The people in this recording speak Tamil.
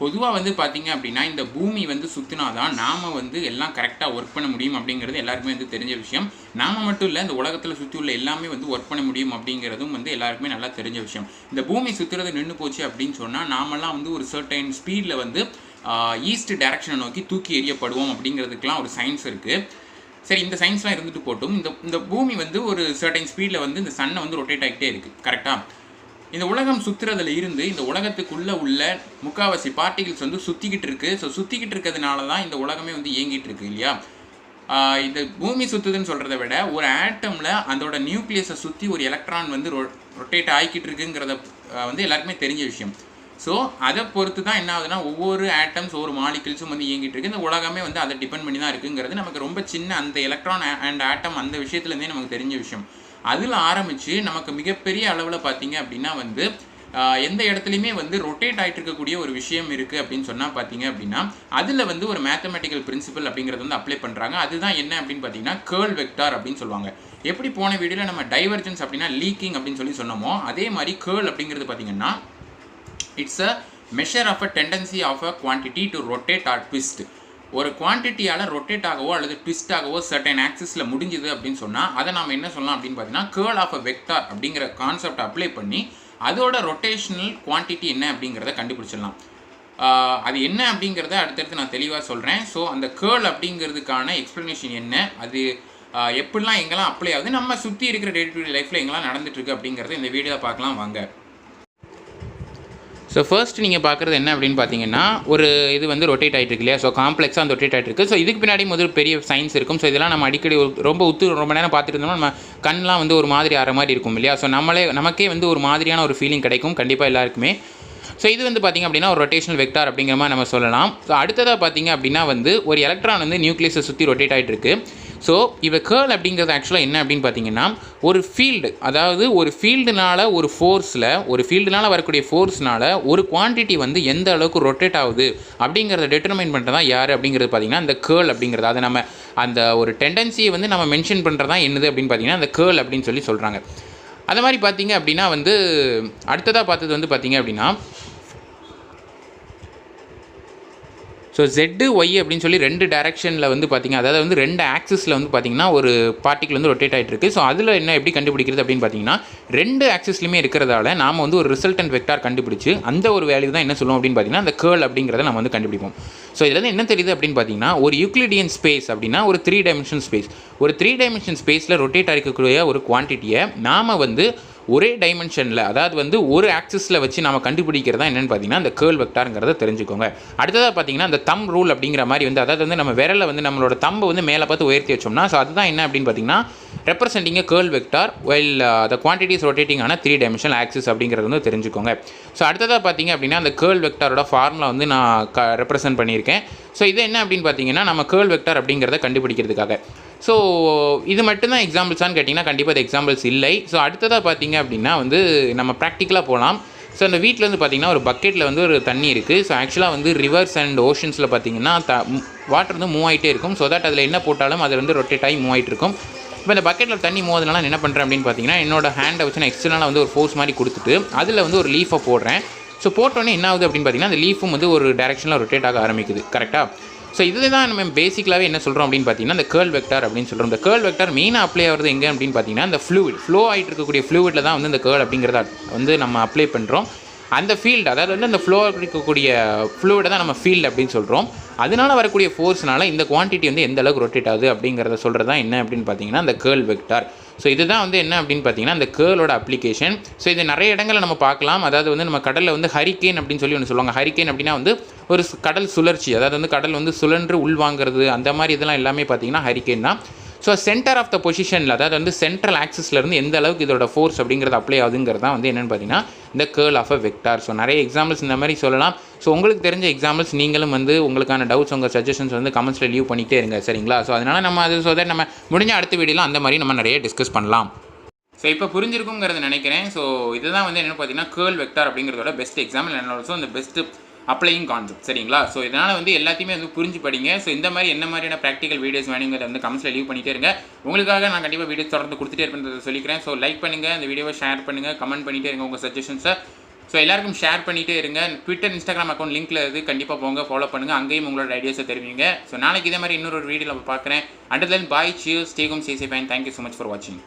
பொதுவாக வந்து பார்த்தீங்க அப்படின்னா இந்த பூமி வந்து சுற்றினா தான் நாம் வந்து எல்லாம் கரெக்டாக ஒர்க் பண்ண முடியும் அப்படிங்கிறது எல்லாருக்குமே வந்து தெரிஞ்ச விஷயம். நாம் மட்டும் இல்லை, இந்த உலகத்தில் சுற்றி உள்ள எல்லாமே வந்து ஒர்க் பண்ண முடியும் அப்படிங்கிறதும் வந்து எல்லாருக்குமே நல்லா தெரிஞ்ச விஷயம். இந்த பூமி சுற்றுறது நின்று போச்சு அப்படின்னு சொன்னால் நாமெல்லாம் வந்து ஒரு சர்டைன் ஸ்பீடில் வந்து ஈஸ்ட் டைரக்ஷனை நோக்கி தூக்கி எறியப்படுவோம் அப்படிங்கிறதுக்கெலாம் ஒரு சயின்ஸ் இருக்குது. சரி, இந்த சயின்ஸ்லாம் இருந்துட்டு போட்டும். இந்த பூமி வந்து ஒரு சர்டைன் ஸ்பீடில் வந்து இந்த சன்னை வந்து ரொட்டேட் ஆகிட்டே இருக்குது. கரெக்டாக இந்த உலகம் சுற்றுறதுல இருந்து இந்த உலகத்துக்குள்ளே உள்ள முக்கால்வாசி பார்ட்டிகிள்ஸ் வந்து சுற்றிக்கிட்டு இருக்குது. ஸோ சுற்றிக்கிட்டு இருக்கிறதுனால தான் இந்த உலகமே வந்து இயங்கிட்டு இருக்கு இல்லையா. இந்த பூமி சுற்றுதுன்னு சொல்கிறத விட ஒரு ஆட்டமில் அதோட நியூக்ளியஸை சுற்றி ஒரு எலக்ட்ரான் வந்து ரொட்டேட் ஆகிக்கிட்டு இருக்குங்கிறத வந்து எல்லாருக்குமே தெரிஞ்ச விஷயம். ஸோ அதை பொறுத்து தான் என்ன ஆகுதுன்னா ஒவ்வொரு ஆட்டம்ஸ் ஒவ்வொரு மாலிகுல்ஸும் வந்து இயங்கிட்டு இருக்குது. இந்த உலகமே வந்து அதை டிபெண்ட் பண்ணி தான் இருக்குங்கிறது நமக்கு ரொம்ப சின்ன அந்த எலக்ட்ரான் அண்ட் ஆட்டம் அந்த விஷயத்துலேருந்தே நமக்கு தெரிஞ்ச விஷயம். அதில் ஆரம்பித்து நமக்கு மிகப்பெரிய அளவில் பார்த்தீங்க அப்படின்னா வந்து எந்த இடத்துலையுமே வந்து ரொட்டேட் ஆகிட்டு இருக்கக்கூடிய ஒரு விஷயம் இருக்குது அப்படின்னு சொன்னால் பார்த்தீங்க அப்படின்னா அதில் வந்து ஒரு மேத்தமெட்டிக்கல் பிரின்சிபல் அப்படிங்கிறது வந்து அப்ளை பண்ணுறாங்க. அதுதான் என்ன அப்படின்னு பார்த்தீங்கன்னா கேர்ள் வெக்டார் அப்படின்னு சொல்லுவாங்க. எப்படி போன வீடியோவில் நம்ம டைவர்ஜென்ஸ் அப்படின்னா லீக்கிங் அப்படின்னு சொல்லி சொன்னோமோ அதே மாதிரி கேர்ள் அப்படிங்கிறது பார்த்தீங்கன்னா it's a measure of a tendency of a quantity to rotate or twist. ஒரு குவான்டிட்டியால் ரொட்டேட் ஆகவோ அல்லது ட்விஸ்ட் ஆகவோ சர்டன் ஆக்சிஸில் முடிஞ்சுது அப்படின்னு சொன்னால் அதை நம்ம என்ன சொல்லலாம் அப்படின்னு பார்த்தீங்கன்னா கேர்ள் ஆஃப் அ வெக்டார் அப்படிங்கிற கான்செப்ட் அப்ளை பண்ணி அதோட ரொட்டேஷனல் குவான்டிட்டி என்ன அப்படிங்கிறத கண்டுபிடிச்சிடலாம். அது என்ன அப்படிங்கிறத அடுத்தடுத்து நான் தெளிவாக சொல்கிறேன். ஸோ அந்த கேர்ள் அப்படிங்கிறதுக்கான எக்ஸ்ப்ளனேஷன் என்ன, அது எப்படிலாம் எங்கெல்லாம் அப்ளை ஆகுது, நம்ம சுற்றி இருக்கிற டே டு டே லைஃப்பில் எங்கெல்லாம் நடந்துட்டுருக்கு அப்படிங்கிறத இந்த வீடியோவில் பார்க்கலாம் வாங்க. ஸோ ஃபர்ஸ்ட் நீங்கள் பார்க்குறது என்ன அப்படின்னு பார்த்தீங்கன்னா ஒரு இது வந்து ரொட்டேட் ஆகிட்டு இருக்கு இல்லையா. ஸோ காம்ப்ளெக்ஸாக வந்து ரொட்டேட் ஆகிட்டு இருக்குது. ஸோ இதுக்கு பின்னாடி முதல் பெரிய சயின்ஸ் இருக்கும். ஸோ இதெல்லாம் நம்ம அடிக்கடி ரொம்ப நேரம் பார்த்துட்டு இருந்தோம்னா நம்ம கண்ணெலாம் வந்து ஒரு மாதிரி ஆற மாதிரி இருக்கும் இல்லையா. ஸோ நமக்கே வந்து ஒரு மாதிரியான ஒரு ஃபீலிங் கிடைக்கும் கண்டிப்பாக எல்லாருக்குமே. ஸோ இது வந்து பார்த்திங்க அப்படின்னா ஒரு ரொட்டேஷனல் வெக்டார் அப்படிங்கிற மாதிரி நம்ம சொல்லலாம். ஸோ அடுத்ததாக பார்த்திங்க அப்படின்னா வந்து ஒரு எலக்ட்ரான் வந்து நியூக்ளியஸை சுற்றி ரொட்டேட் ஆகிட்டு இருக்குது. ஸோ இவ கேர்ள் அப்படிங்கிறது ஆக்சுவலாக என்ன அப்படின்னு பார்த்தீங்கன்னா ஒரு ஃபீல்டு, அதாவது ஒரு ஃபீல்டுனால ஒரு ஃபீல்டுனால வரக்கூடிய ஃபோர்ஸ்னால ஒரு குவான்டிட்டி வந்து எந்த அளவுக்கு ரொட்டேட் ஆகுது அப்படிங்கிறத டிட்டர்மைன் பண்ணுறது தான் யார் அப்படிங்கிறது பார்த்திங்கன்னா அந்த கேர்ள் அப்படிங்கிறது. அதை நம்ம அந்த ஒரு டெண்டன்சியை வந்து நம்ம மென்ஷன் பண்ணுறது தான் என்னது அப்படின்னு பார்த்தீங்கன்னா அந்த கேர்ள் அப்படின்னு சொல்லி சொல்கிறாங்க. அது மாதிரி பார்த்திங்க அப்படின்னா வந்து அடுத்ததாக பார்த்தது வந்து பார்த்திங்க அப்படின்னா ஸோ Z Y அப்படின்னு சொல்லி ரெண்டு டேரக்ஷனில் வந்து பார்த்திங்க, அதாவது வந்து ரெண்டு ஆக்சிஸில் வந்து பார்த்திங்கன்னா ஒரு பார்ட்டிகிள் வந்து ரொட்டேட் ஆகிட்டு இருக்குது. ஸோ அதில் என்ன எப்படி கண்டுபிடிக்கிறது அப்படின்னு பார்த்தீங்கன்னா ரெண்டு ஆக்சிஸ்லையுமே இருக்கிறதால நாம் வந்து ஒரு ரிசல்டன்ட் வெக்டார் கண்டுபிடிச்சு அந்த ஒரு வேல்யூ தான் என்ன சொல்லுவோம் அப்படின்னு பார்த்தீங்கன்னா அந்த கேர்ள் அப்படிங்கிறத நம்ம வந்து கண்டுபிடிப்போம். ஸோ இதில் வந்து என்ன தெரியுது அப்படின்னு பார்த்தீங்கன்னா ஒரு யூக்ளிடியன் ஸ்பேஸ் அப்படின்னா ஒரு 3 டைமென்ஷன் ஸ்பேஸ், ஒரு 3 டைமென்ஷன் ஸ்பேஸில் ரொட்டேட் ஆகிக்கக்கூடிய ஒரு குவான்டிட்டியை நாம் வந்து ஒரே டைமென்ஷனில், அதாவது வந்து ஒரு ஆக்சிஸில் வச்சு நம்ம கண்டுபிடிக்கிறதா என்னென்னு பார்த்தீங்கன்னா அந்த கேர்ள் வெக்டாருங்கிறத தெரிஞ்சுக்கோங்க. அடுத்ததாக பார்த்தீங்கன்னா அந்த தம் ரூல் அப்படிங்கிற மாதிரி வந்து, அதாவது வந்து நம்ம விரலை வந்து நம்மளோட தம்பை வந்து மேலே பார்த்து உயர்த்தி வச்சோம்னா ஸோ அதுதான் என்ன அப்படின்னு பார்த்தீங்கன்னா ரெப்ரசென்டிங் கேர்ள் வெக்டார் வைல் த குவான்டிட்டிஸ் ரொட்டேட்டிங் ஆன 3 டைமென்ஷனல் ஆக்சிஸ் அப்படிங்கிறது வந்து தெரிஞ்சுக்கோங்க. ஸோ அடுத்ததாக பார்த்தீங்க அப்படின்னா அந்த கேர்ள் வெக்டாரோட ஃபார்முலா வந்து நான் ரெப்ரசென்ட் பண்ணியிருக்கேன். ஸோ இது என்ன அப்படின்னு பார்த்தீங்கன்னா நம்ம கேர்ள் வெக்டார் அப்படிங்கிறத கண்டுபிடிக்கிறதுக்காக. ஸோ இது மட்டும்தான் எக்ஸாம்பிள்ஸான்னு கேட்டிங்கன்னா கண்டிப்பாக அது எக்ஸாம்பிள்ஸ் இல்லை. ஸோ அடுத்ததாக பார்த்தீங்க அப்படின்னா வந்து நம்ம ப்ராக்டிக்கலாக போகலாம். ஸோ அந்த வீட்டில் வந்து பார்த்திங்கன்னா ஒரு பக்கெட்டில் வந்து ஒரு தண்ணி இருக்குது. ஸோ ஆக்சுவலாக வந்து ரிவர்ஸ் அண்ட் ஓஷன்ஸில் பார்த்திங்கன்னா வாட்டர் வந்து மூவ் ஆகிட்டே இருக்கும். ஸோ தட் அதில் என்ன போட்டாலும் அது வந்து ரொட்டேட் ஆகி மூவ் ஆகிட்டு இருக்கும். இப்போ இந்த பக்கெட்டில் தண்ணி மோதனால நான் என்ன பண்ணுறேன் அப்படின்னு பார்த்தீங்கன்னா என்னோட ஹேண்டை வச்சு நான் எக்ஸ்டர்னலாக வந்து ஒரு ஃபோர்ஸ் மாதிரி கொடுத்துட்டு அதில் வந்து ஒரு லீஃபை போடுறேன். ஸோ போட்டோன்னே என்ன ஆகுது அப்படின்னு பார்த்தீங்கன்னா அந்த லீஃபும் வந்து ஒரு டேரெக்ஷனில் ரொட்டேட் ஆக ஆரம்பிக்குது. கரெக்டாக. ஸோ இதுதான் நம்ம பேசிக்கலாகவே என்ன சொல்கிறோம் அப்படின்னு பார்த்தீங்கன்னா இந்த கேர்ள் வெக்டார் அப்படின்னு சொல்கிறோம். இந்த கேர்ள் வெக்டார் மெயினாக அப்ளை ஆகிறது எங்கே அப்படின்னு பார்த்தீங்கன்னா இந்த ஃப்ளூ ஆகிட்டு இருக்கக்கூடிய ஃப்ளூவிட்டில் தான் வந்து இந்த கேர்ள் அப்படிங்கிறத வந்து நம்ம அப்ளை பண்ணுறோம். அந்த ஃபீல்டு, அதாவது வந்து அந்த ஃப்ளோ இருக்கக்கூடிய ஃப்ளூவிடை தான் நம்ம ஃபீல்டு அப்படின்னு சொல்கிறோம். அதனால் வரக்கூடிய ஃபோர்ஸ்னால இந்த குவான்டிட்டி வந்து எந்த அளவுக்கு ரொட்டேட் ஆகுது அப்படிங்கிறத சொல்கிறது தான் என்ன அப்படின்னு பார்த்தீங்கன்னா அந்த கேர்ள் வெக்டார். ஸோ இதுதான் வந்து என்ன அப்படின்னு பார்த்தீங்கன்னா அந்த கேர்ளோட அப்ளிகேஷன். ஸோ இது நிறைய இடங்களில் நம்ம பார்க்கலாம். அதாவது வந்து நம்ம கடலில் வந்து ஹரிக்கேன் அப்படின்னு சொல்லி ஒன்று சொல்லுவாங்க. ஹரிக்கேன் அப்படின்னா வந்து ஒரு கடல் சுழற்சி, அதாவது வந்து கடல் வந்து சுழன்று உள்வாங்கிறது, அந்த மாதிரி இதெல்லாம் எல்லாமே பார்த்தீங்கன்னா ஹரிக்கேன் தான். ஸோ சென்டர் ஆஃப் த பொசிஷனில், அதாவது வந்து சென்ட்ரல் ஆக்சிஸ்லேருந்து எந்த அளவுக்கு இதோட ஃபோர்ஸ் அப்படிங்கிறது அப்ளை ஆகுதுங்கிறது தான் வந்து என்னென்னு பார்த்தீங்கன்னா இந்த curl of a vector. So நிறைய எக்ஸாம்பிள்ஸ் இந்த மாதிரி சொல்லலாம். ஸோ உங்களுக்கு தெரிஞ்ச எக்ஸாம்பிள்ஸ் நீங்களும் வந்து உங்களுக்கான டவுட்ஸ் உங்கள் சஜஷன்ஸ் வந்து கமெண்ட்ஸில் லீவ் பண்ணிகிட்டே இருங்க, சரிங்களா. ஸோ அதனால் நம்ம அது ஸோ தட் நம்ம முடிஞ்ச அடுத்த வீடியோவில் அந்த மாதிரி நம்ம நிறைய டிஸ்கஸ் பண்ணலாம். ஸோ இப்போ புரிஞ்சிருக்குங்கிறத நினைக்கிறேன். ஸோ இதுதான் வந்து என்னென்னு பார்த்தீங்கன்னா கேர்ள் வெக்டார் அப்படிங்கிறதோட பெஸ்ட் எக்ஸாம்பிள் அண்ட் ஆல்சோ அந்த பெஸ்ட்டு அப்ளையிங் கான்செப்ட், சரிங்களா. ஸோ இதனால் வந்து எல்லாத்தையுமே வந்து புரிஞ்சு படிங்க. ஸோ இந்த மாதிரி என்ன மாதிரியான ப்ராக்டிகல் வீடியோஸ் வேணுங்கிறத வந்து கமெண்ட்ஸில் லீவ் பண்ணிகிட்டே இருங்க. உங்களுக்காக நான் கண்டிப்பாக வீடியோஸ் தொடர்ந்து கொடுத்துட்டே இருப்பேன் சொல்லிக்கிறேன். ஸோ லைக் பண்ணுங்கள், இந்த வீடியோவை ஷேர் பண்ணுங்கள், கமெண்ட் பண்ணிகிட்டே இருங்க உங்கள் சஜஷன்ஸை. ஸோ எல்லாருக்கும் ஷேர் பண்ணிகிட்டே இருங்க. ட்விட்டர், இன்ஸ்டாகிராம் அக்கௌண்ட் லிங்க்கில் இருக்குது, கண்டிப்பாக போங்க, ஃபாலோ பண்ணுங்கள். அங்கேயும் உங்களோட ஐடியாஸை தெரிவிங்க. ஸோ நாளைக்கு இதே மாதிரி இன்னொரு வீடியோவில் பார்க்குறேன். Until then bye, cheers, stay home, stay safe, and thank you so much for வாட்சிங்.